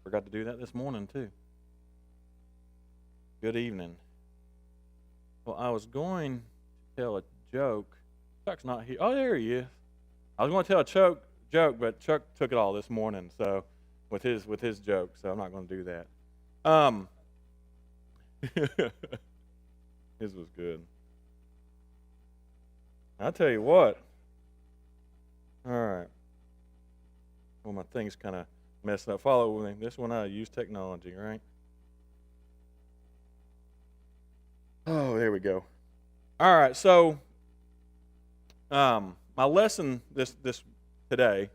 Forgot to do that this morning, too. Good evening. Well, I was going to tell a joke. Chuck's not here. Oh, there he is. I was going to tell a joke, but Chuck took it all this morning, so with his joke, so I'm not going to do that. His was good. I'll tell you what. All right. Well, my thing's kind of messing up. Follow with me. This one I use technology, right? Oh, there we go. All right. So, my lesson this today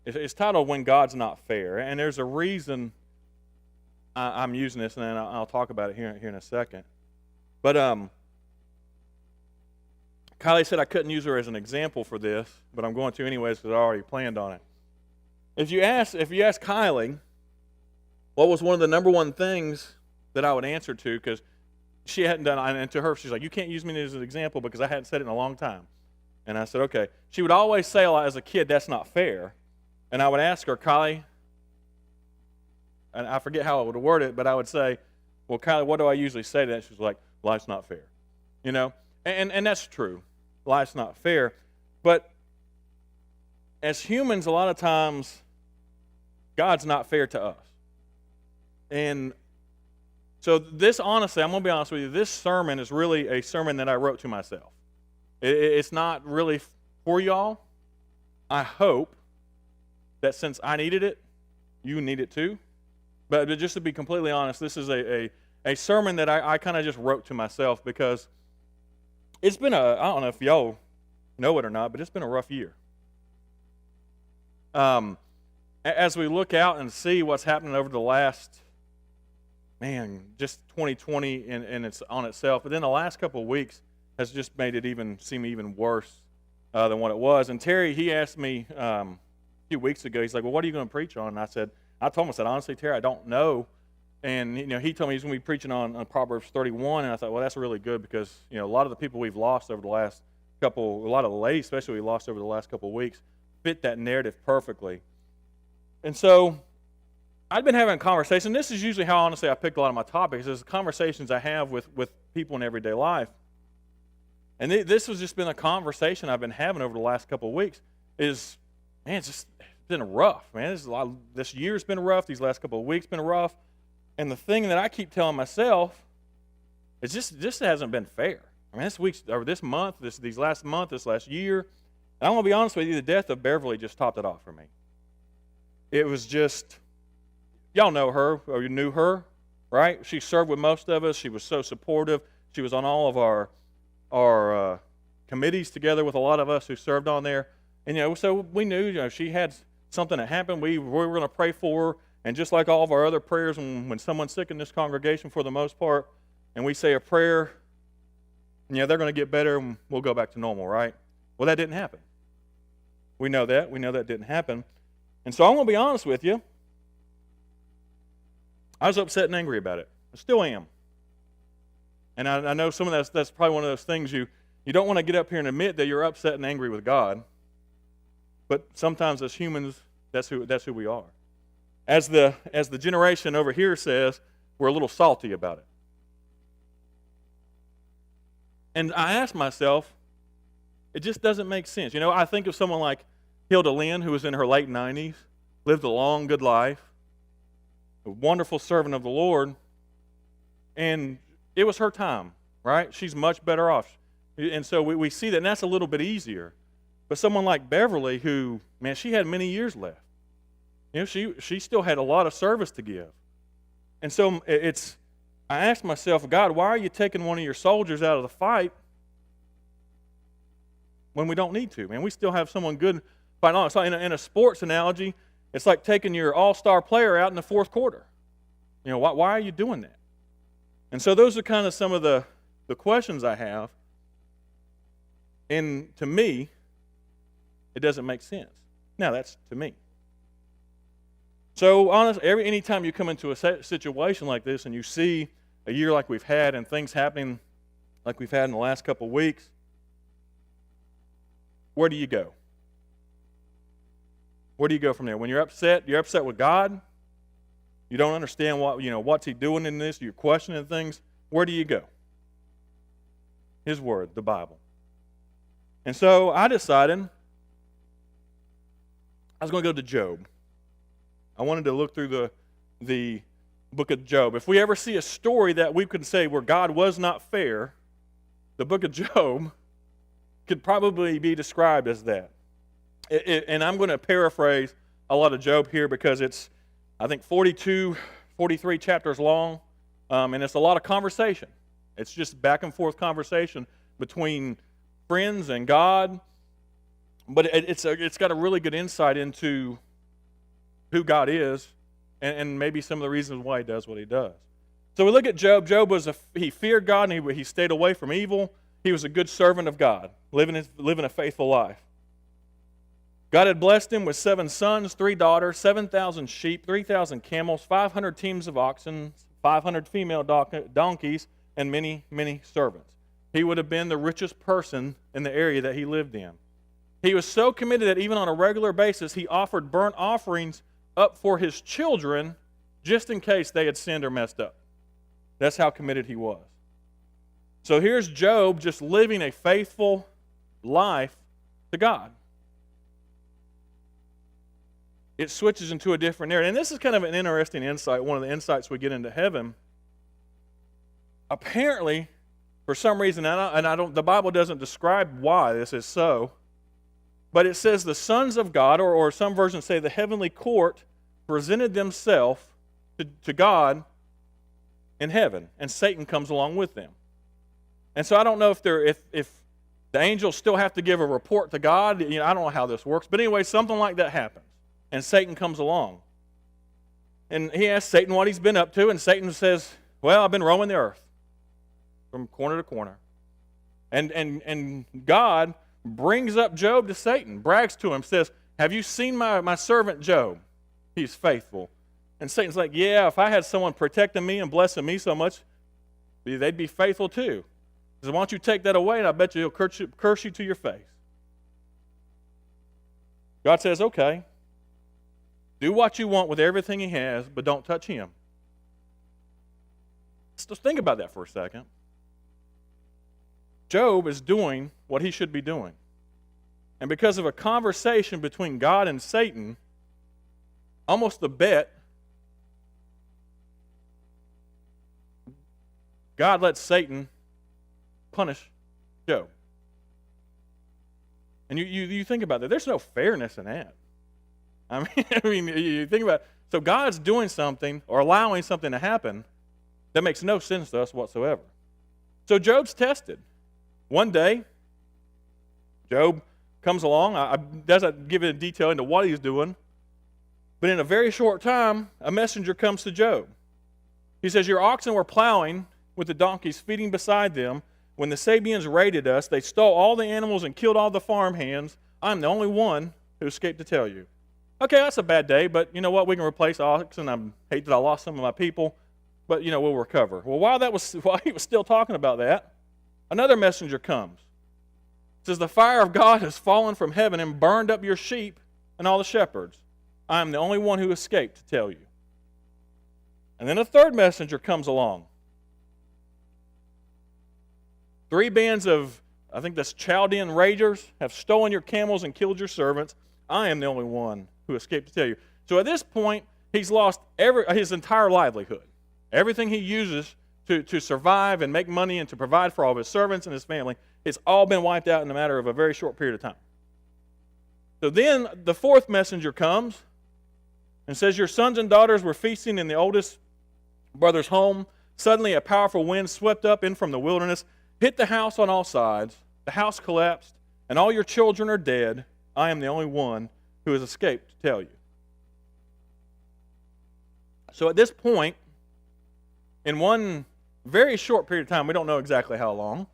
is titled "When God's Not Fair," and there's a reason I'm using this, and then I'll talk about it here in a second. But Kylie said I couldn't use her as an example for this, but I'm going to anyways because I already planned on it. If you ask Kylie, what was one of the number one things that I would answer to, because she hadn't done it, and to her she's like, you can't use me as an example because I hadn't said it in a long time. And I said, okay. She would always say as a kid, that's not fair. And I would ask her, Kylie, and I forget how I would word it, but I would say, well, Kylie, what do I usually say to that? She's like, life's not fair. You know? And that's true. Life's not fair. But as humans, a lot of times, God's not fair to us. And so this, honestly, I'm going to be honest with you, this sermon is really a sermon that I wrote to myself. It's not really for y'all. I hope that since I needed it, you need it too. But just to be completely honest, this is a sermon that I kind of just wrote to myself because it's been I don't know if y'all know it or not, but it's been a rough year. As we look out and see what's happening over the last, just 2020 and it's on itself, but then the last couple of weeks has just made it seem even worse than what it was. And Terry, he asked me a few weeks ago, he's like, well, what are you going to preach on? And I told him, honestly, Terry, I don't know. And he told me he's going to be preaching on Proverbs 31, and I thought, well, that's really good because a lot of the people we've lost over the last a lot of the ladies, especially we lost over the last couple of weeks, fit that narrative perfectly. And so I'd been having a conversation. This is usually how, honestly, I picked a lot of my topics, is conversations I have with people in everyday life. And this has just been a conversation I've been having over the last couple of weeks it's been rough, man. This year's been rough. These last couple of weeks been rough. And the thing that I keep telling myself is this hasn't been fair. I mean, this month, this last year, and I'm going to be honest with you, the death of Beverly just topped it off for me. It was just, y'all know her, or you knew her, right? She served with most of us. She was so supportive. She was on all of our committees together with a lot of us who served on there. And, so we knew, she had something that happened. We were going to pray for her. And just like all of our other prayers, when someone's sick in this congregation for the most part, and we say a prayer, they're going to get better and we'll go back to normal, right? Well, that didn't happen. We know that. We know that didn't happen. And so I'm going to be honest with you. I was upset and angry about it. I still am. And I know some of that's probably one of those things you don't want to get up here and admit that you're upset and angry with God. But sometimes as humans, that's who we are. As the generation over here says, we're a little salty about it. And I ask myself, it just doesn't make sense. I think of someone like Hilda Lynn, who was in her late 90s, lived a long, good life, a wonderful servant of the Lord, and it was her time, right? She's much better off. And so we see that, and that's a little bit easier. But someone like Beverly, who, she had many years left. She still had a lot of service to give. And so I asked myself, God, why are you taking one of your soldiers out of the fight when we don't need to? We still have someone good fighting on. So in a sports analogy, it's like taking your all-star player out in the fourth quarter. Why are you doing that? And so those are kind of some of the questions I have. And to me, it doesn't make sense. Now, that's to me. So, honestly, anytime you come into a situation like this and you see a year like we've had and things happening like we've had in the last couple of weeks, where do you go? Where do you go from there? When you're upset with God? you don't understand what's he doing in this, you're questioning things, where do you go? His Word, the Bible. And so I decided I was going to go to Job. I wanted to look through the book of Job. If we ever see a story that we could say where God was not fair, the book of Job could probably be described as that. And I'm going to paraphrase a lot of Job here because it's, I think, 42, 43 chapters long, and it's a lot of conversation. It's just back and forth conversation between friends and God, but it's got a really good insight into who God is and maybe some of the reasons why he does what he does. So we look at Job. Job he feared God and he stayed away from evil. He was a good servant of God, living a faithful life. God had blessed him with 7 sons, 3 daughters, 7,000 sheep, 3,000 camels, 500 teams of oxen, 500 female donkeys, and many, many servants. He would have been the richest person in the area that he lived in. He was so committed that even on a regular basis, he offered burnt offerings up for his children just in case they had sinned or messed up. That's how committed he was. So here's Job just living a faithful life to God. It switches into a different area. And this is kind of an interesting insight, one of the insights we get into heaven. Apparently, for some reason, the Bible doesn't describe why this is so, but it says the sons of God, or some versions say the heavenly court, presented themselves to God in heaven, and Satan comes along with them. And so I don't know if the angels still have to give a report to God. I don't know how this works, but anyway, something like that happens. And Satan comes along. And he asks Satan what he's been up to, and Satan says, well, I've been roaming the earth from corner to corner. And God brings up Job to Satan, brags to him, says, have you seen my servant Job? He's faithful. And Satan's like, yeah, if I had someone protecting me and blessing me so much, they'd be faithful too. He says, why don't you take that away, and I bet you he'll curse you to your face. God says, okay. Do what you want with everything he has, but don't touch him. Let's just think about that for a second. Job is doing what he should be doing. And because of a conversation between God and Satan, almost a bet, God lets Satan punish Job. And you think about that. There's no fairness in that. I mean, you think about it. So God's doing something or allowing something to happen that makes no sense to us whatsoever. So Job's tested. One day, Job comes along. Doesn't give it a detail into what he's doing, but in a very short time, a messenger comes to Job. He says, your oxen were plowing with the donkeys feeding beside them. When the Sabeans raided us, they stole all the animals and killed all the farmhands. I'm the only one who escaped to tell you. Okay, that's a bad day, but you know what? We can replace oxen. I hate that I lost some of my people, but we'll recover. Well, while he was still talking about that, another messenger comes. It says, the fire of God has fallen from heaven and burned up your sheep and all the shepherds. I am the only one who escaped to tell you. And then a third messenger comes along. 3 bands of, I think that's Chaldean raiders, have stolen your camels and killed your servants. I am the only one who escaped to tell you. So at this point, he's lost his entire livelihood. Everything he uses to survive and make money and to provide for all of his servants and his family, it's all been wiped out in a matter of a very short period of time. So then the fourth messenger comes and says, your sons and daughters were feasting in the oldest brother's home. Suddenly a powerful wind swept up in from the wilderness, hit the house on all sides. The house collapsed, and all your children are dead. I am the only one who has escaped to tell you. So at this point, in one very short period of time, we don't know exactly how long,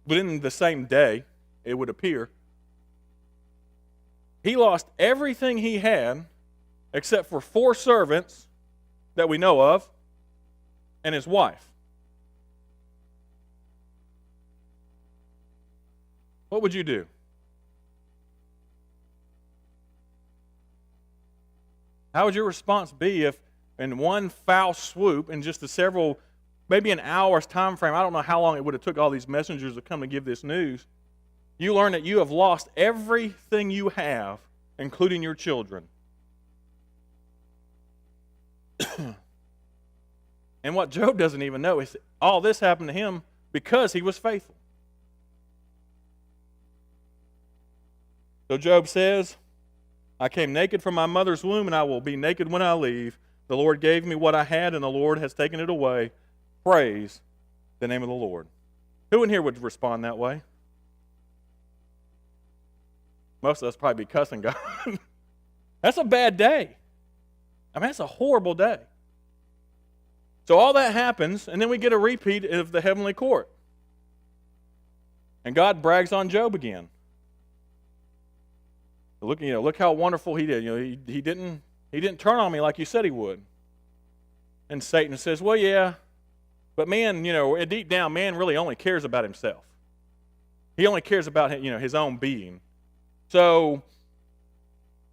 but in the same day, it would appear, he lost everything he had except for 4 servants that we know of and his wife. What would you do? How would your response be if in one foul swoop, in just maybe an hour's time frame. I don't know how long it would have took all these messengers to come to give this news. You learn that you have lost everything you have, including your children. And what Job doesn't even know is all this happened to him because he was faithful. So Job says, I came naked from my mother's womb, and I will be naked when I leave. The Lord gave me what I had, and the Lord has taken it away. Praise the name of the Lord. Who in here would respond that way? Most of us probably be cussing God. That's a bad day. I mean, that's a horrible day. So all that happens, and then we get a repeat of the heavenly court. And God brags on Job again. Look how wonderful he did. He didn't turn on me like you said he would. And Satan says, well, yeah, but man, deep down, man really only cares about himself. He only cares about his own being. So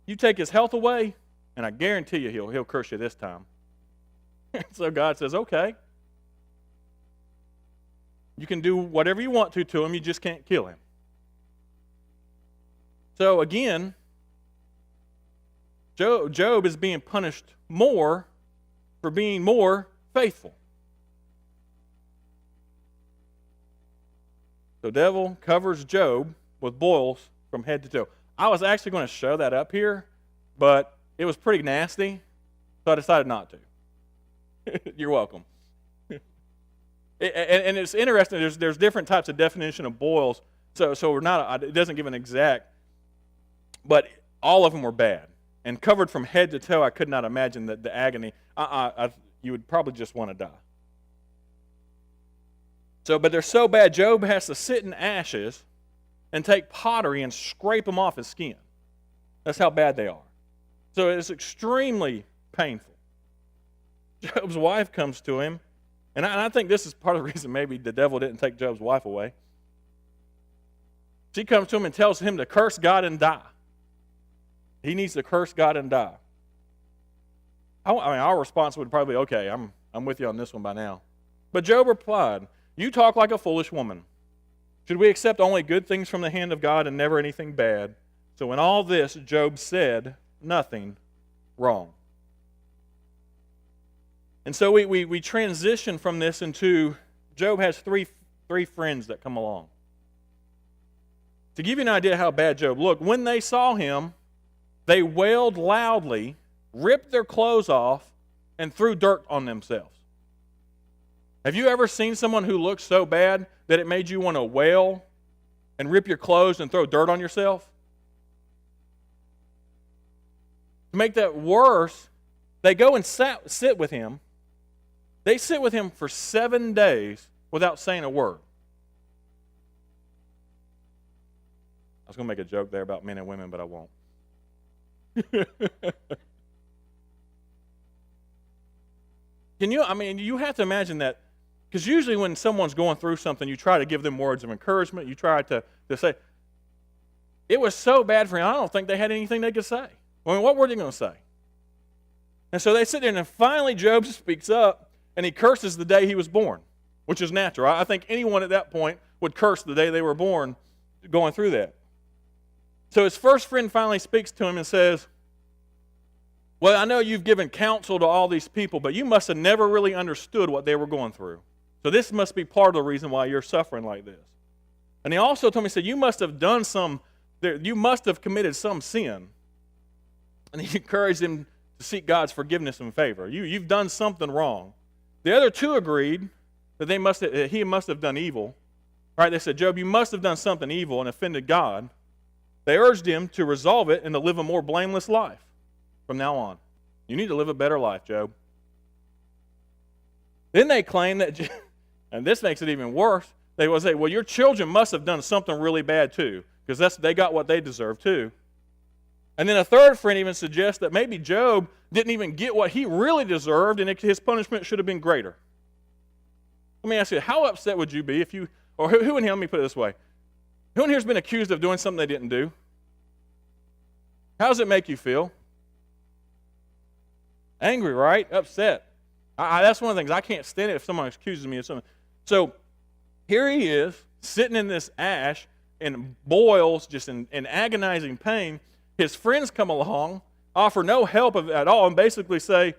you take his health away, and I guarantee you he'll curse you this time. So God says, okay. You can do whatever you want to him, you just can't kill him. So again, Job is being punished more for being more faithful. The devil covers Job with boils from head to toe. I was actually going to show that up here, but it was pretty nasty, so I decided not to. You're welcome. And it's interesting. There's different types of definition of boils, so we're not. It doesn't give an exact. But all of them were bad. And covered from head to toe, I could not imagine the agony. You would probably just want to die. But they're so bad, Job has to sit in ashes and take pottery and scrape them off his skin. That's how bad they are. So it's extremely painful. Job's wife comes to him, and I think this is part of the reason maybe the devil didn't take Job's wife away. She comes to him and tells him to curse God and die. He needs to curse God and die. Our response would probably be, okay, I'm with you on this one by now. But Job replied, you talk like a foolish woman. Should we accept only good things from the hand of God and never anything bad? So in all this, Job said nothing wrong. And so we transition from this into Job has three friends that come along. To give you an idea how bad Job looked, when they saw him, they wailed loudly, ripped their clothes off, and threw dirt on themselves. Have you ever seen someone who looked so bad that it made you want to wail and rip your clothes and throw dirt on yourself? To make that worse, they go and sit with him. They sit with him for 7 days without saying a word. I was going to make a joke there about men and women, but I won't. You have to imagine that, because usually when someone's going through something, you try to give them words of encouragement. You try to say, it was so bad for him, I don't think they had anything they could say. What were they going to say? And so they sit there, and finally Job speaks up, and he curses the day he was born, which is natural. I think anyone at that point would curse the day they were born going through that. So his first friend finally speaks to him and says, well, I know you've given counsel to all these people, but you must have never really understood what they were going through. So this must be part of the reason why you're suffering like this. And he also told me, he said, you must have committed some sin. And he encouraged him to seek God's forgiveness and favor. You've done something wrong. The other two agreed that he must have done evil. Right? They said, Job, you must have done something evil and offended God. They urged him to resolve it and to live a more blameless life from now on. You need to live a better life, Job. Then they claim that, and this makes it even worse, they will say, well, your children must have done something really bad too, because they got what they deserve too. And then a third friend even suggests that maybe Job didn't even get what he really deserved, and his punishment should have been greater. Let me ask you, how upset would you be if you, or who in here, let me put it this way, who in here has been accused of doing something they didn't do? How does it make you feel? Angry, right? Upset. That's one of the things. I can't stand it if someone accuses me of something. So here he is, sitting in this ash in boils, just in agonizing pain. His friends come along, offer no help at all, and basically say,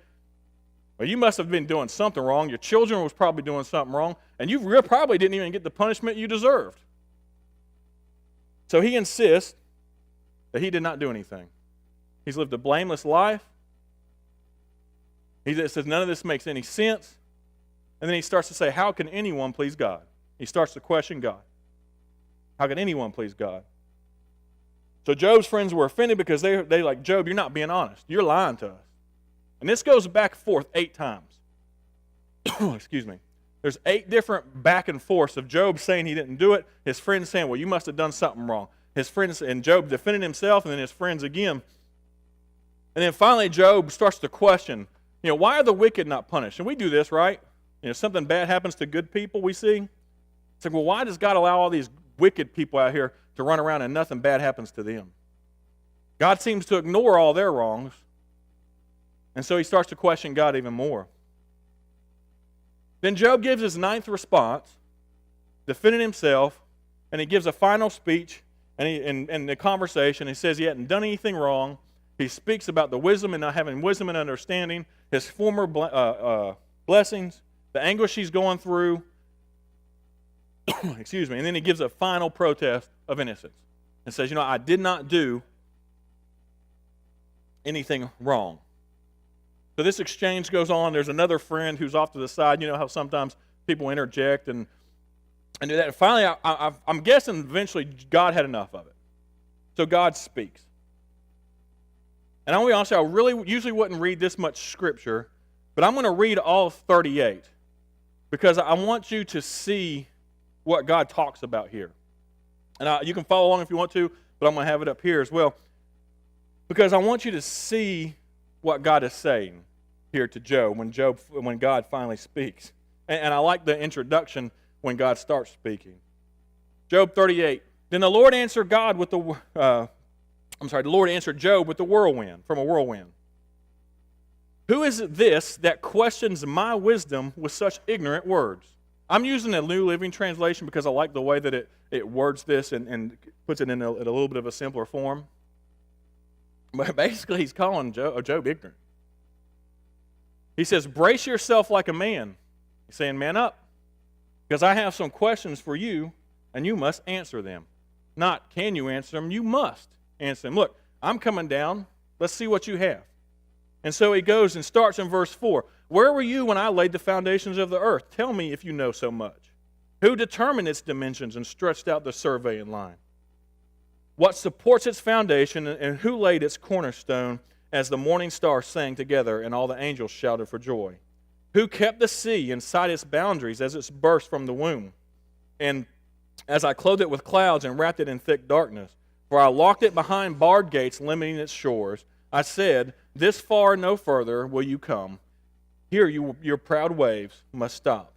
well, you must have been doing something wrong. Your children was probably doing something wrong, and you probably didn't even get the punishment you deserved. So he insists that he did not do anything. He's lived a blameless life. He says none of this makes any sense. And then he starts to say, how can anyone please God? He starts to question God. How can anyone please God? So Job's friends were offended because they like, Job, you're not being honest. You're lying to us. And this goes back and forth 8 times. Excuse me. There's 8 different back and forths of Job saying he didn't do it, his friends saying, well, you must have done something wrong. His friends and Job defending himself, and then his friends again. And then finally Job starts to question, why are the wicked not punished? And we do this, right? Something bad happens to good people we see. It's like, well, why does God allow all these wicked people out here to run around and nothing bad happens to them? God seems to ignore all their wrongs. And so he starts to question God even more. Then Job gives his 9th response, defending himself, and he gives a final speech in the conversation. He says he hadn't done anything wrong. He speaks about the wisdom and not having wisdom and understanding, his former blessings, the anguish he's going through. Excuse me. And then he gives a final protest of innocence and says, I did not do anything wrong. So this exchange goes on. There's another friend who's off to the side. You know how sometimes people interject and do that. And finally, I'm guessing eventually God had enough of it. So God speaks. And I'll be honest, I usually wouldn't read this much scripture, but I'm going to read all 38 because I want you to see what God talks about here. And you can follow along if you want to, but I'm going to have it up here as well because I want you to see what God is saying here to Job when God finally speaks. And I like the introduction when God starts speaking. Job 38. Then the Lord answered Job with the whirlwind, from a whirlwind. Who is this that questions my wisdom with such ignorant words? I'm using the New Living Translation because I like the way that it words this and puts it in a little bit of a simpler form. But basically, he's calling Job ignorant. He says, brace yourself like a man. He's saying, man up, because I have some questions for you, and you must answer them. Not can you answer them, you must answer them. Look, I'm coming down. Let's see what you have. And so he goes and starts in verse 4. Where were you when I laid the foundations of the earth? Tell me if you know so much. Who determined its dimensions and stretched out the surveying line? What supports its foundation, and who laid its cornerstone as the morning stars sang together and all the angels shouted for joy? Who kept the sea inside its boundaries as it burst from the womb? And as I clothed it with clouds and wrapped it in thick darkness, for I locked it behind barred gates limiting its shores, I said, this far no further will you come. Here your proud waves must stop.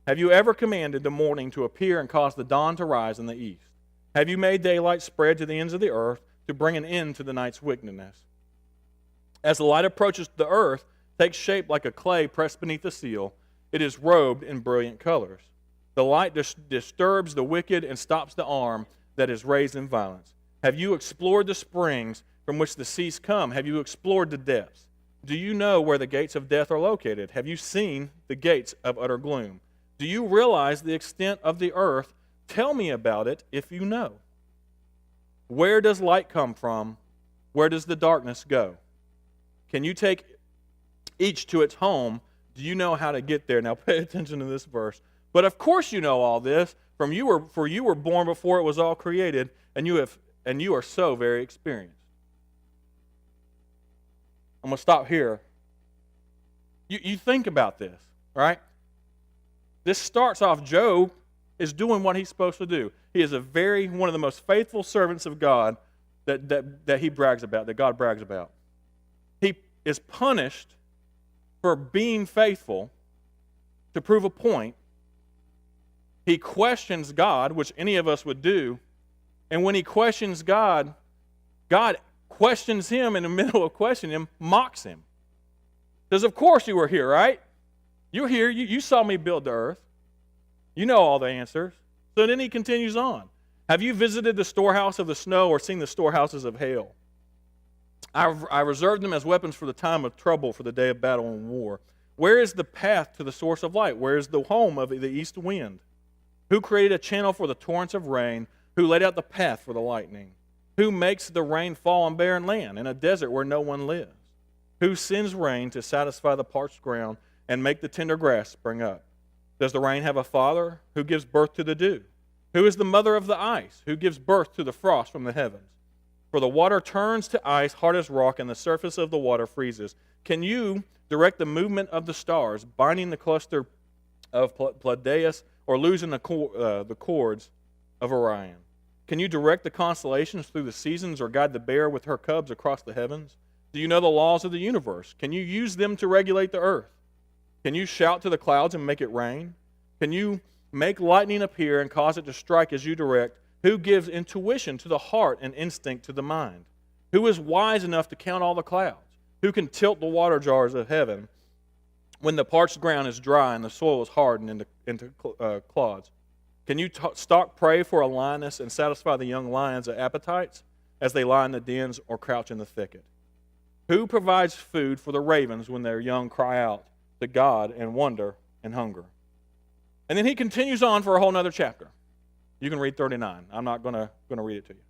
Have you ever commanded the morning to appear and caused the dawn to rise in the east? Have you made daylight spread to the ends of the earth to bring an end to the night's wickedness? As the light approaches the earth, takes shape like a clay pressed beneath a seal, it is robed in brilliant colors. The light disturbs the wicked and stops the arm that is raised in violence. Have you explored the springs from which the seas come? Have you explored the depths? Do you know where the gates of death are located? Have you seen the gates of utter gloom? Do you realize the extent of the earth? Tell me about it if you know. Where does light come from? Where does the darkness go? Can you take each to its home? Do you know how to get there? Now pay attention to this verse. But of course you know all this, for you were born before it was all created, and you are so very experienced. I'm going to stop here. You think about this, right? This starts off, Job is doing what he's supposed to do. He is one of the most faithful servants of God that he brags about, that God brags about. He is punished for being faithful to prove a point. He questions God, which any of us would do. And when he questions God, God questions him in the middle of questioning him, mocks him. Says, of course you were here, right? You're here. You saw me build the earth. You know all the answers. So then he continues on. Have you visited the storehouse of the snow or seen the storehouses of hail? I reserved them as weapons for the time of trouble, for the day of battle and war. Where is the path to the source of light? Where is the home of the east wind? Who created a channel for the torrents of rain? Who laid out the path for the lightning? Who makes the rain fall on barren land, in a desert where no one lives? Who sends rain to satisfy the parched ground and make the tender grass spring up? Does the rain have a father? Who gives birth to the dew? Who is the mother of the ice? Who gives birth to the frost from the heavens? For the water turns to ice, hard as rock, and the surface of the water freezes. Can you direct the movement of the stars, binding the cluster of Pleiades, or losing the cords of Orion? Can you direct the constellations through the seasons, or guide the bear with her cubs across the heavens? Do you know the laws of the universe? Can you use them to regulate the earth? Can you shout to the clouds and make it rain? Can you make lightning appear and cause it to strike as you direct? Who gives intuition to the heart and instinct to the mind? Who is wise enough to count all the clouds? Who can tilt the water jars of heaven when the parched ground is dry and the soil is hardened into clods? Can you stalk prey for a lioness and satisfy the young lions' appetites as they lie in the dens or crouch in the thicket? Who provides food for the ravens when their young cry out to God in wonder and hunger? And then he continues on for a whole other chapter. You can read 39. I'm not going to read it to you.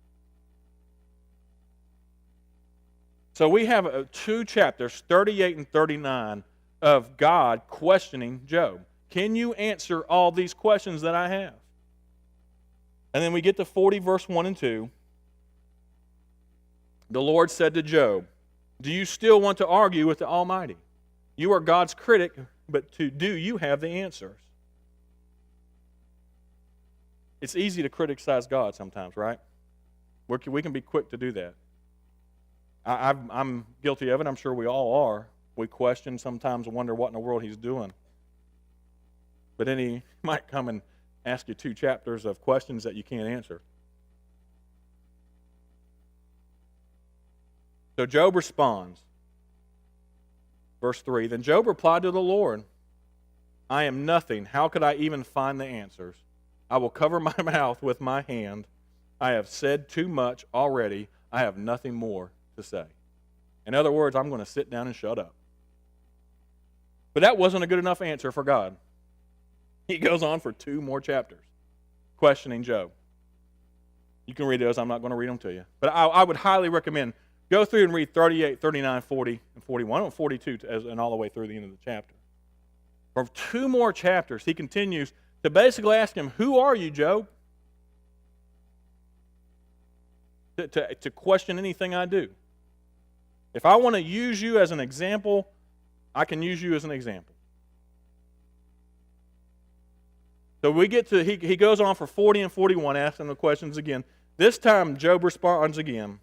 So we have 2 chapters, 38 and 39, of God questioning Job. Can you answer all these questions that I have? And then we get to 40, verse 1 and 2. The Lord said to Job, do you still want to argue with the Almighty? You are God's critic, but do you have the answers? It's easy to criticize God sometimes, right? We can be quick to do that. I'm guilty of it. I'm sure we all are. We question, sometimes wonder what in the world he's doing. But then he might come and ask you 2 chapters of questions that you can't answer. So Job responds. Verse 3, then Job replied to the Lord, I am nothing. How could I even find the answers? I will cover my mouth with my hand. I have said too much already. I have nothing more to say. In other words, I'm going to sit down and shut up. But that wasn't a good enough answer for God. He goes on for 2 more chapters, questioning Job. You can read those. I'm not going to read them to you. But I would highly recommend go through and read 38, 39, 40, and 41, and 42, and all the way through the end of the chapter. For 2 more chapters, he continues to basically ask him, who are you, Job? To question anything I do. If I want to use you as an example, I can use you as an example. So we get to, he goes on for 40 and 41, asking the questions again. This time, Job responds again.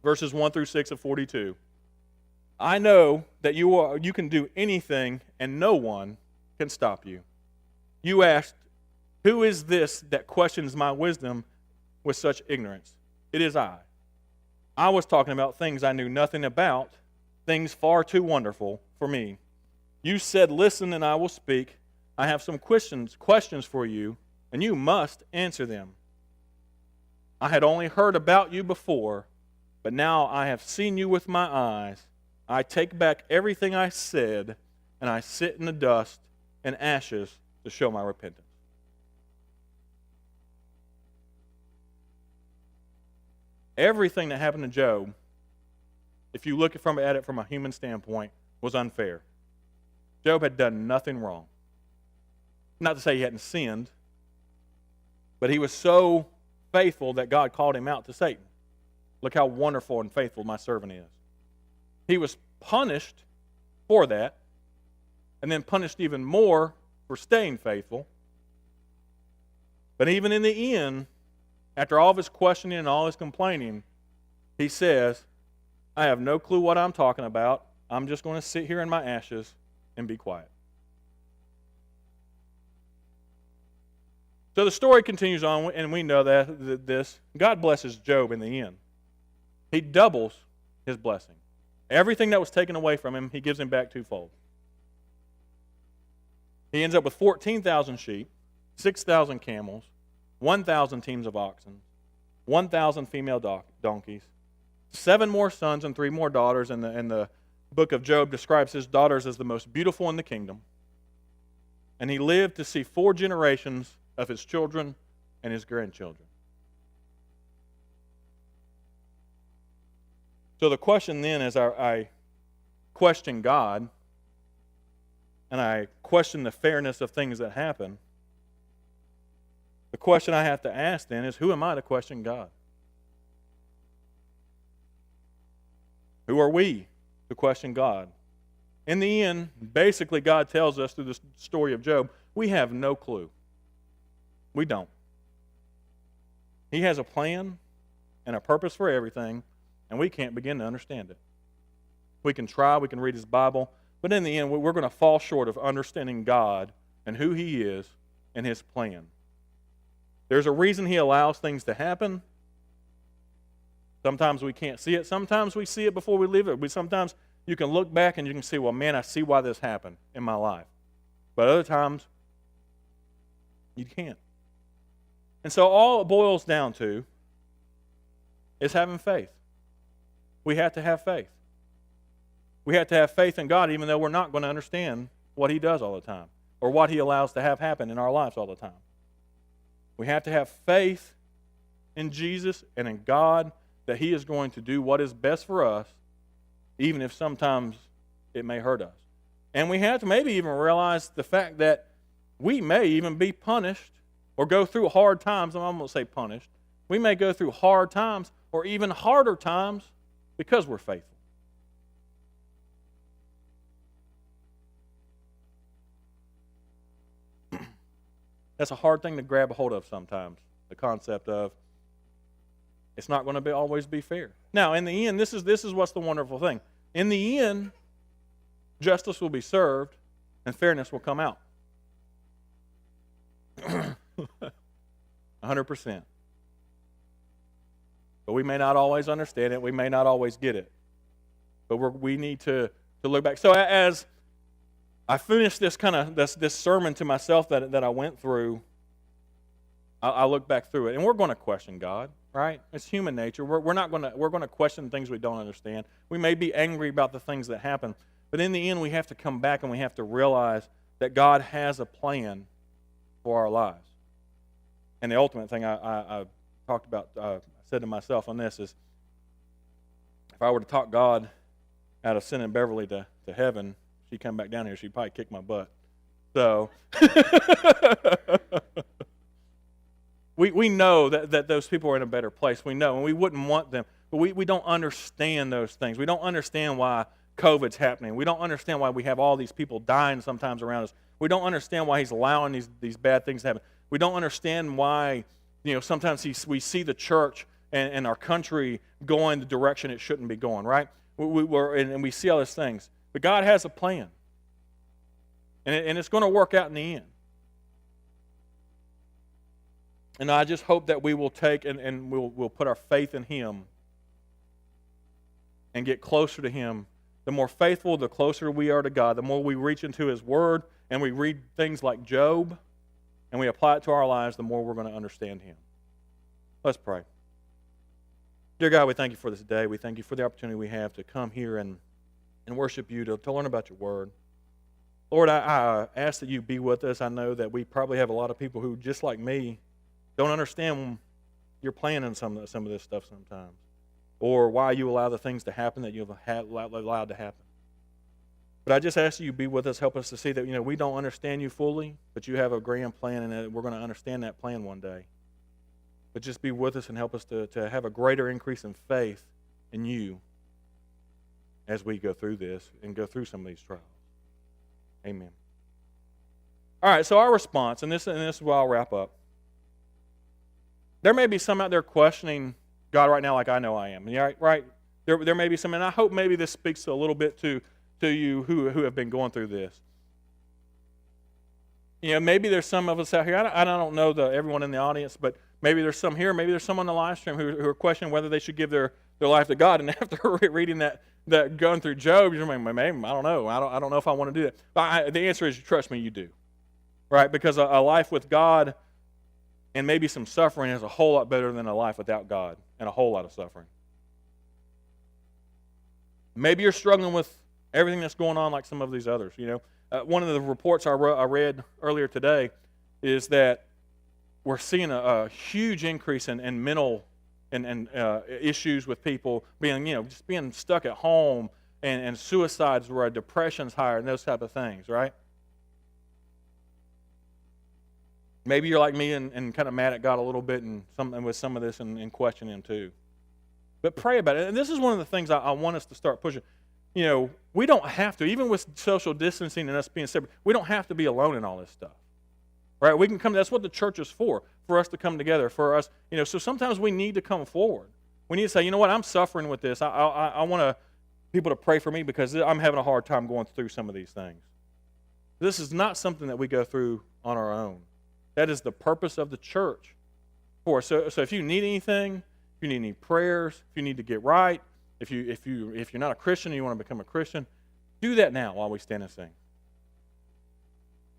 Verses 1 through 6 of 42. I know that you can do anything, and no one can stop you. You asked, who is this that questions my wisdom with such ignorance? It is I. I was talking about things I knew nothing about, things far too wonderful for me. You said, listen and I will speak. I have some questions for you, and you must answer them. I had only heard about you before, but now I have seen you with my eyes. I take back everything I said, and I sit in the dust and ashes to show my repentance. Everything that happened to Job, if you look at it from a human standpoint, was unfair. Job had done nothing wrong. Not to say he hadn't sinned, but he was so faithful that God called him out to Satan. Look how wonderful and faithful my servant is. He was punished for that, and then punished even more for staying faithful. But even in the end, after all of his questioning and all his complaining, he says, I have no clue what I'm talking about. I'm just going to sit here in my ashes and be quiet. So the story continues on, and we know that God blesses Job in the end. He doubles his blessing. Everything that was taken away from him, he gives him back twofold. He ends up with 14,000 sheep, 6,000 camels, 1,000 teams of oxen, 1,000 female donkeys, 7 more sons and 3 more daughters. And the book of Job describes his daughters as the most beautiful in the kingdom. And he lived to see 4 generations of his children and his grandchildren. So the question then, as I question God and I question the fairness of things that happen, the question I have to ask then is, who am I to question God? Who are we to question God? In the end, basically God tells us through the story of Job, we have no clue. We don't. He has a plan and a purpose for everything, and we can't begin to understand it. We can try, we can read his Bible, but in the end, we're going to fall short of understanding God and who he is and his plan. There's a reason he allows things to happen. Sometimes we can't see it. Sometimes we see it before we leave it. Sometimes you can look back and you can see, well, man, I see why this happened in my life. But other times, you can't. And so all it boils down to is having faith. We have to have faith. We have to have faith in God even though we're not going to understand what he does all the time or what he allows to have happen in our lives all the time. We have to have faith in Jesus and in God that he is going to do what is best for us, even if sometimes it may hurt us. And we have to maybe even realize the fact that we may even be punished or go through hard times. I'm going to say punished. We may go through hard times or even harder times because we're faithful. That's a hard thing to grab a hold of sometimes, the concept of it's not going to always be fair. Now, in the end, this is what's the wonderful thing. In the end, justice will be served and fairness will come out. 100%. But we may not always understand it. We may not always get it. But we need to look back. So as I finished this sermon to myself that I went through, I look back through it, and we're going to question God, right? It's human nature. We're going to question things we don't understand. We may be angry about the things that happen, but in the end, we have to come back and we have to realize that God has a plan for our lives. And the ultimate thing I talked about, I said to myself on this is, if I were to talk God out of sending Beverly to heaven, she'd come back down here, she'd probably kick my butt. So we know that those people are in a better place. We know, and we wouldn't want them, but we don't understand those things. We don't understand why COVID's happening. We don't understand why we have all these people dying sometimes around us. We don't understand why he's allowing these bad things to happen. We don't understand why, sometimes we see the church and our country going the direction it shouldn't be going, right? And we see all these things. But God has a plan. And it's going to work out in the end. And I just hope that we will take and we'll put our faith in him and get closer to him. The more faithful, the closer we are to God, the more we reach into his word and we read things like Job and we apply it to our lives, the more we're going to understand him. Let's pray. Dear God, we thank you for this day. We thank you for the opportunity we have to come here and worship you, to learn about your word. Lord, I ask that you be with us. I know that we probably have a lot of people who, just like me, don't understand your plan in some of this stuff sometimes, or why you allow the things to happen that you've allowed to happen. But I just ask that you be with us, help us to see that we don't understand you fully, but you have a grand plan, and that we're going to understand that plan one day. But just be with us and help us to have a greater increase in faith in you as we go through this and go through some of these trials. Amen. All right, so our response, and this is where I'll wrap up. There may be some out there questioning God right now like I know I am. Right? There may be some, and I hope maybe this speaks a little bit to you who have been going through this. Maybe there's some of us out here, I don't know everyone in the audience, but Maybe there's some here, maybe there's some on the live stream who are questioning whether they should give their life to God. And after reading that going through Job, you're like, maybe, I don't know. I don't know if I want to do that. But the answer is, trust me, you do. Right? Because a life with God and maybe some suffering is a whole lot better than a life without God and a whole lot of suffering. Maybe you're struggling with everything that's going on like some of these others. One of the reports I read earlier today is that we're seeing a huge increase in mental and issues with people being, just being stuck at home and suicides where depression's higher and those type of things, right? Maybe you're like me and kind of mad at God a little bit and with some of this and questioning Him too. But pray about it. And this is one of the things I want us to start pushing. We don't have to, even with social distancing and us being separate, we don't have to be alone in all this stuff. Right? We can come, that's what the church is for us to come together, for us, so sometimes we need to come forward. We need to say, you know what, I'm suffering with this. I want people to pray for me because I'm having a hard time going through some of these things. This is not something that we go through on our own. That is the purpose of the church for us. So if you need anything, if you need any prayers, if you need to get right, if you're not a Christian and you want to become a Christian, do that now while we stand and sing.